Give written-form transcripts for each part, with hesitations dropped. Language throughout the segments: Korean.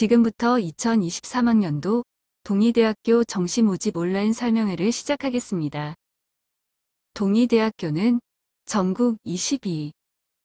지금부터 2023학년도 동의대학교 정시모집 온라인 설명회를 시작하겠습니다. 동의대학교는 전국 22,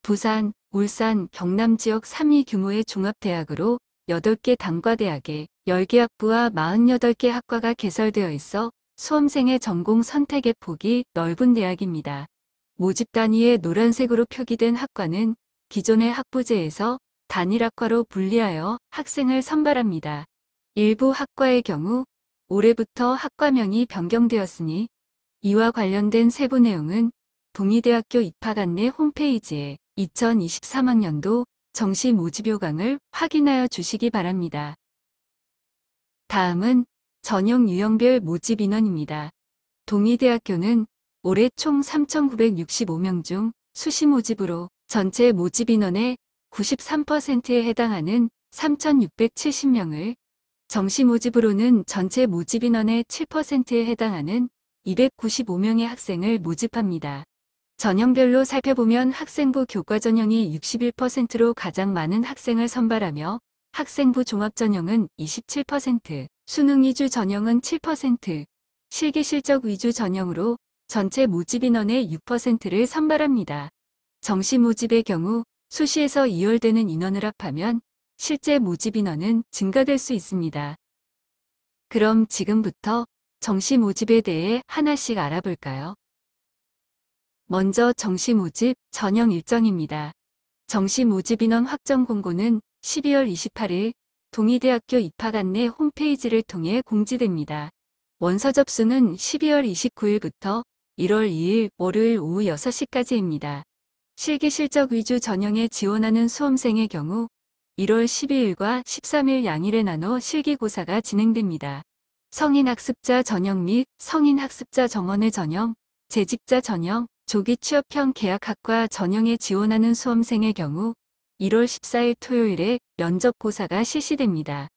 부산, 울산, 경남 지역 3위 규모의 종합대학으로 8개 단과대학에 10개 학부와 48개 학과가 개설되어 있어 수험생의 전공 선택의 폭이 넓은 대학입니다. 모집 단위에 노란색으로 표기된 학과는 기존의 학부제에서 단일학과로 분리하여 학생을 선발합니다. 일부 학과의 경우 올해부터 학과명이 변경되었으니 이와 관련된 세부 내용은 동의대학교 입학 안내 홈페이지에 2023학년도 정시 모집 요강을 확인하여 주시기 바랍니다. 다음은 전형 유형별 모집 인원입니다. 동의대학교는 올해 총 3,965명 중 수시 모집으로 전체 모집 인원의 93%에 해당하는 3,670명을, 정시 모집으로는 전체 모집 인원의 7%에 해당하는 295명의 학생을 모집합니다. 전형별로 살펴보면 학생부 교과 전형이 61%로 가장 많은 학생을 선발하며 학생부 종합 전형은 27%, 수능 위주 전형은 7%, 실기 실적 위주 전형으로 전체 모집 인원의 6%를 선발합니다. 정시 모집의 경우 수시에서 이월되는 인원을 합하면 실제 모집 인원은 증가될 수 있습니다. 그럼 지금부터 정시 모집에 대해 하나씩 알아볼까요? 먼저 정시 모집 전형 일정입니다. 정시 모집 인원 확정 공고는 12월 28일 동의대학교 입학 안내 홈페이지를 통해 공지됩니다. 원서 접수는 12월 29일부터 1월 2일 월요일 오후 6시까지입니다. 실기 실적 위주 전형에 지원하는 수험생의 경우 1월 12일과 13일 양일에 나눠 실기고사가 진행됩니다. 성인학습자 전형 및 성인학습자 정원의 전형, 재직자 전형, 조기 취업형 계약학과 전형에 지원하는 수험생의 경우 1월 14일 토요일에 면접고사가 실시됩니다.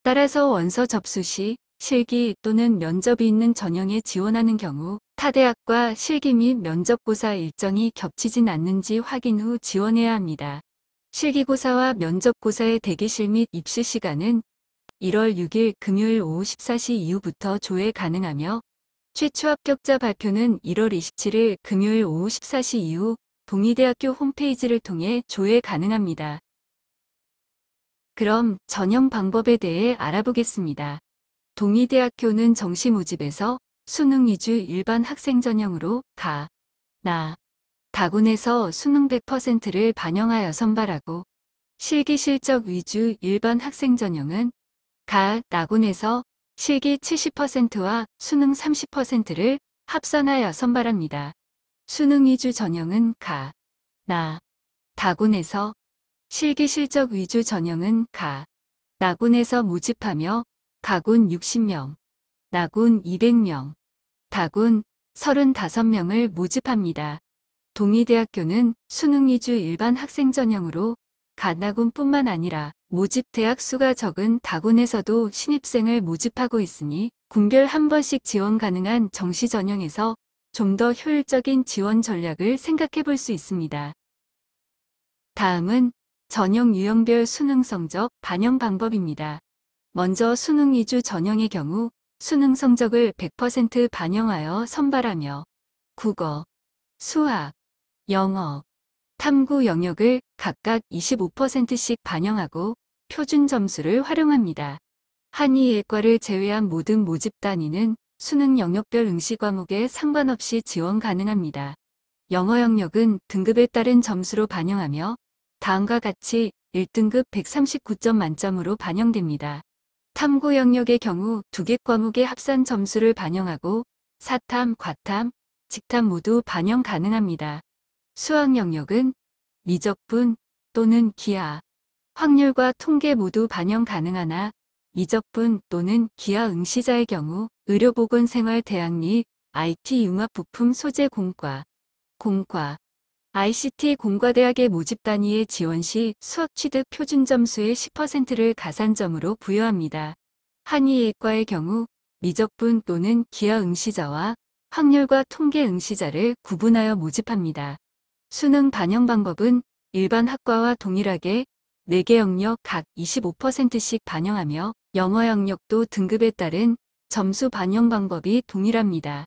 따라서 원서 접수 시 실기 또는 면접이 있는 전형에 지원하는 경우 타 대학과 실기 및 면접고사 일정이 겹치진 않는지 확인 후 지원해야 합니다. 실기고사와 면접고사의 대기실 및 입시 시간은 1월 6일 금요일 오후 14시 이후부터 조회 가능하며 최초 합격자 발표는 1월 27일 금요일 오후 14시 이후 동의대학교 홈페이지를 통해 조회 가능합니다. 그럼 전형 방법에 대해 알아보겠습니다. 동의대학교는 정시 모집에서 수능 위주 일반 학생 전형으로 다군에서 수능 100%를 반영하여 선발하고 실기 실적 위주 일반 학생 전형은 나군에서 실기 70%와 수능 30%를 합산하여 선발합니다. 수능 위주 전형은 다군에서 실기 실적 위주 전형은 나군에서 모집하며 가군 60명, 나군 200명, 다군 35명을 모집합니다. 동의대학교는 수능 위주 일반 학생 전형으로 나군뿐만 아니라 모집 대학 수가 적은 다군에서도 신입생을 모집하고 있으니 군별 한 번씩 지원 가능한 정시 전형에서 좀 더 효율적인 지원 전략을 생각해 볼 수 있습니다. 다음은 전형 유형별 수능 성적 반영 방법입니다. 먼저 수능 위주 전형의 경우 수능 성적을 100% 반영하여 선발하며 국어, 수학, 영어, 탐구 영역을 각각 25%씩 반영하고 표준 점수를 활용합니다. 한의예과를 제외한 모든 모집 단위는 수능 영역별 응시 과목에 상관없이 지원 가능합니다. 영어 영역은 등급에 따른 점수로 반영하며 다음과 같이 1등급 139점 만점으로 반영됩니다. 탐구 영역의 경우 2개 과목의 합산 점수를 반영하고 사탐, 과탐, 직탐 모두 반영 가능합니다. 수학 영역은 미적분 또는 기하, 확률과 통계 모두 반영 가능하나 미적분 또는 기하 응시자의 경우 의료보건생활대학 및 IT 융합부품 소재 공과, ICT 공과대학의 모집 단위의 지원 시 수학 취득 표준 점수의 10%를 가산점으로 부여합니다. 한의예과의 경우 미적분 또는 기하 응시자와 확률과 통계 응시자를 구분하여 모집합니다. 수능 반영 방법은 일반 학과와 동일하게 4개 영역 각 25%씩 반영하며 영어 영역도 등급에 따른 점수 반영 방법이 동일합니다.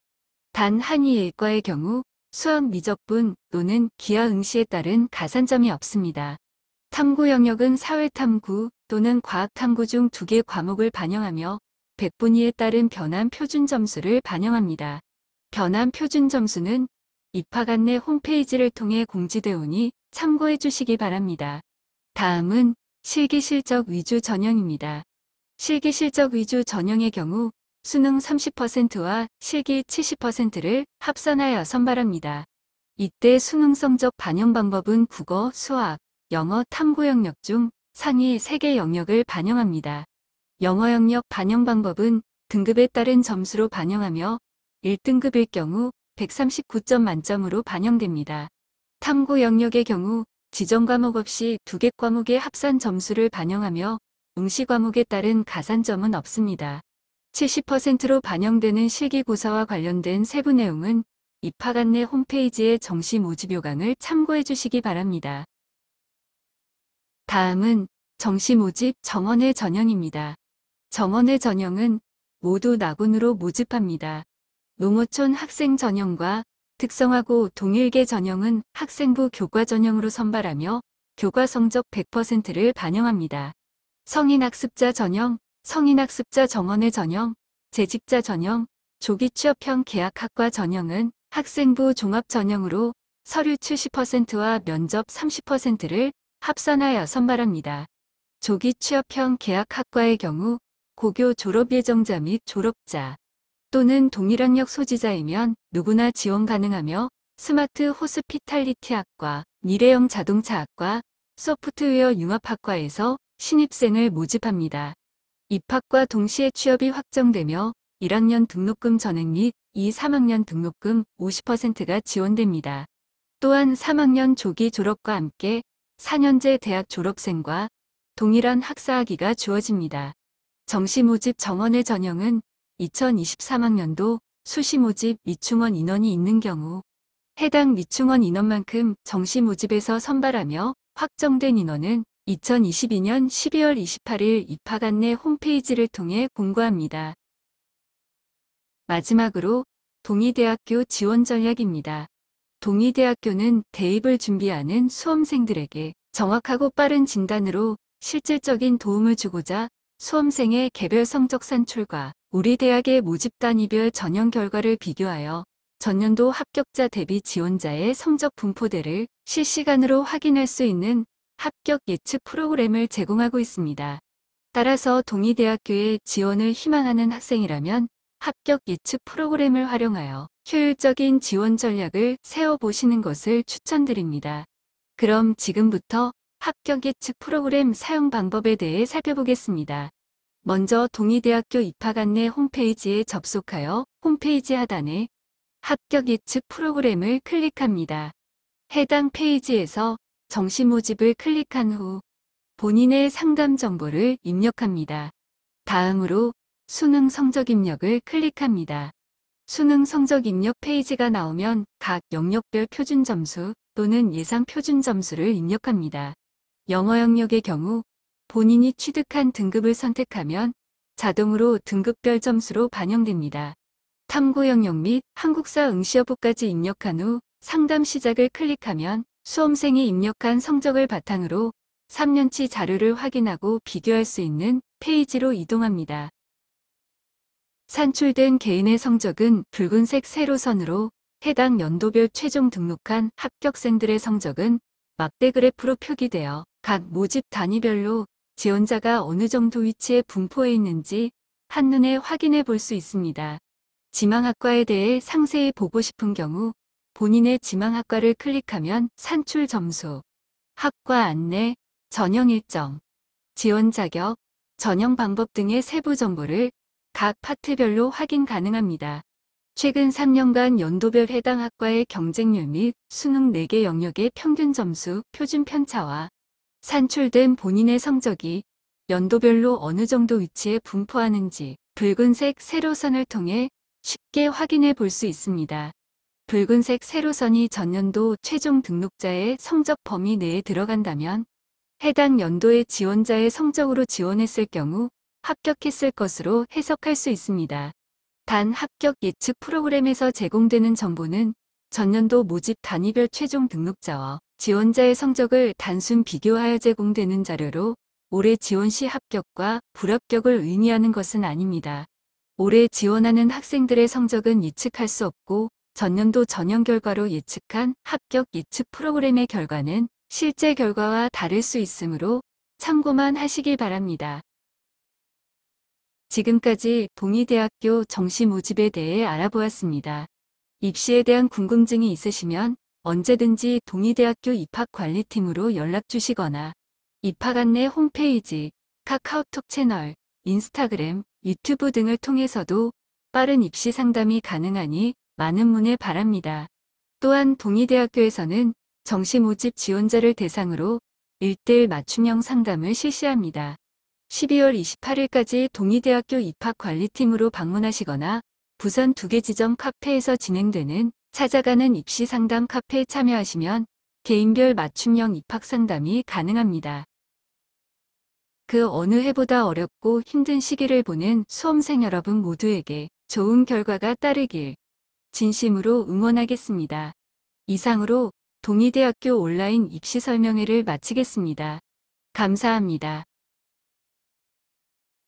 단 한이 예과의 경우 수학 미적분 또는 기하 응시에 따른 가산점이 없습니다. 탐구 영역은 사회탐구 또는 과학탐구 중 2개 과목을 반영하며 백분위에 따른 변환 표준 점수를 반영합니다. 변환 표준 점수는 입학 안내 홈페이지를 통해 공지되오니 참고해 주시기 바랍니다. 다음은 실기 실적 위주 전형입니다. 실기 실적 위주 전형의 경우 수능 30%와 실기 70%를 합산하여 선발합니다. 이때 수능 성적 반영 방법은 국어, 수학, 영어 탐구 영역 중 상위 3개 영역을 반영합니다. 영어 영역 반영 방법은 등급에 따른 점수로 반영하며 1등급일 경우 139점 만점으로 반영됩니다. 탐구 영역의 경우 지정 과목 없이 2개 과목의 합산 점수를 반영하며 응시 과목에 따른 가산점은 없습니다. 70%로 반영되는 실기고사와 관련된 세부 내용은 입학 안내 홈페이지의 정시 모집 요강을 참고해 주시기 바랍니다. 다음은 정시 모집 정원회 전형입니다. 정원회 전형은 모두 나군으로 모집합니다. 농어촌 학생 전형과 특성화고 동일계 전형은 학생부 교과 전형으로 선발하며 교과 성적 100%를 반영합니다. 성인학습자 전형, 성인학습자 정원회 전형, 재직자 전형, 조기 취업형 계약학과 전형은 학생부 종합 전형으로 서류 70%와 면접 30%를 합산하여 선발합니다. 조기 취업형 계약학과의 경우 고교 졸업 예정자 및 졸업자 또는 동일학력 소지자이면 누구나 지원 가능하며 스마트 호스피탈리티 학과, 미래형 자동차 학과, 소프트웨어 융합학과에서 신입생을 모집합니다. 입학과 동시에 취업이 확정되며 1학년 등록금 전액 및 2, 3학년 등록금 50%가 지원됩니다. 또한 3학년 조기 졸업과 함께 4년제 대학 졸업생과 동일한 학사학위가 주어집니다. 정시 모집 정원회 전형은 2023학년도 수시 모집 미충원 인원이 있는 경우 해당 미충원 인원만큼 정시 모집에서 선발하며 확정된 인원은 2022년 12월 28일 입학 안내 홈페이지를 통해 공고합니다. 마지막으로 동의대학교 지원 전략입니다. 동의대학교는 대입을 준비하는 수험생들에게 정확하고 빠른 진단으로 실질적인 도움을 주고자 수험생의 개별 성적 산출과 우리 대학의 모집 단위별 전형 결과를 비교하여 전년도 합격자 대비 지원자의 성적 분포대를 실시간으로 확인할 수 있는 합격 예측 프로그램을 제공하고 있습니다. 따라서 동의대학교에 지원을 희망하는 학생이라면 합격 예측 프로그램을 활용하여 효율적인 지원 전략을 세워보시는 것을 추천드립니다. 그럼 지금부터 합격 예측 프로그램 사용 방법에 대해 살펴보겠습니다. 먼저 동의대학교 입학 안내 홈페이지에 접속하여 홈페이지 하단에 합격 예측 프로그램을 클릭합니다. 해당 페이지에서 정시 모집을 클릭한 후 본인의 상담 정보를 입력합니다. 다음으로 수능 성적 입력을 클릭합니다. 수능 성적 입력 페이지가 나오면 각 영역별 표준 점수 또는 예상 표준 점수를 입력합니다. 영어 영역의 경우 본인이 취득한 등급을 선택하면 자동으로 등급별 점수로 반영됩니다. 탐구 영역 및 한국사 응시 여부까지 입력한 후 상담 시작을 클릭하면 수험생이 입력한 성적을 바탕으로 3년치 자료를 확인하고 비교할 수 있는 페이지로 이동합니다. 산출된 개인의 성적은 붉은색 세로선으로 해당 연도별 최종 등록한 합격생들의 성적은 막대 그래프로 표기되어 각 모집 단위별로 지원자가 어느 정도 위치에 분포해 있는지 한눈에 확인해 볼 수 있습니다. 지망학과에 대해 상세히 보고 싶은 경우 본인의 지망학과를 클릭하면 산출 점수, 학과 안내, 전형 일정, 지원 자격, 전형 방법 등의 세부 정보를 각 파트별로 확인 가능합니다. 최근 3년간 연도별 해당 학과의 경쟁률 및 수능 4개 영역의 평균 점수, 표준 편차와 산출된 본인의 성적이 연도별로 어느 정도 위치에 분포하는지 붉은색 세로선을 통해 쉽게 확인해 볼 수 있습니다. 붉은색 세로선이 전년도 최종 등록자의 성적 범위 내에 들어간다면 해당 연도의 지원자의 성적으로 지원했을 경우 합격했을 것으로 해석할 수 있습니다. 단 합격 예측 프로그램에서 제공되는 정보는 전년도 모집 단위별 최종 등록자와 지원자의 성적을 단순 비교하여 제공되는 자료로 올해 지원 시 합격과 불합격을 의미하는 것은 아닙니다. 올해 지원하는 학생들의 성적은 예측할 수 없고 전년도 전형 결과로 예측한 합격 예측 프로그램의 결과는 실제 결과와 다를 수 있으므로 참고만 하시길 바랍니다. 지금까지 동의대학교 정시 모집에 대해 알아보았습니다. 입시에 대한 궁금증이 있으시면 언제든지 동의대학교 입학관리팀으로 연락 주시거나 입학 안내 홈페이지, 카카오톡 채널, 인스타그램, 유튜브 등을 통해서도 빠른 입시 상담이 가능하니 많은 문의 바랍니다. 또한 동의대학교에서는 정시 모집 지원자를 대상으로 1:1 맞춤형 상담을 실시합니다. 12월 28일까지 동의대학교 입학관리팀으로 방문하시거나 부산 2개 지점 카페에서 진행되는 찾아가는 입시 상담 카페에 참여하시면 개인별 맞춤형 입학 상담이 가능합니다. 그 어느 해보다 어렵고 힘든 시기를 보낸 수험생 여러분 모두에게 좋은 결과가 따르길 진심으로 응원하겠습니다. 이상으로 동의대학교 온라인 입시 설명회를 마치겠습니다. 감사합니다.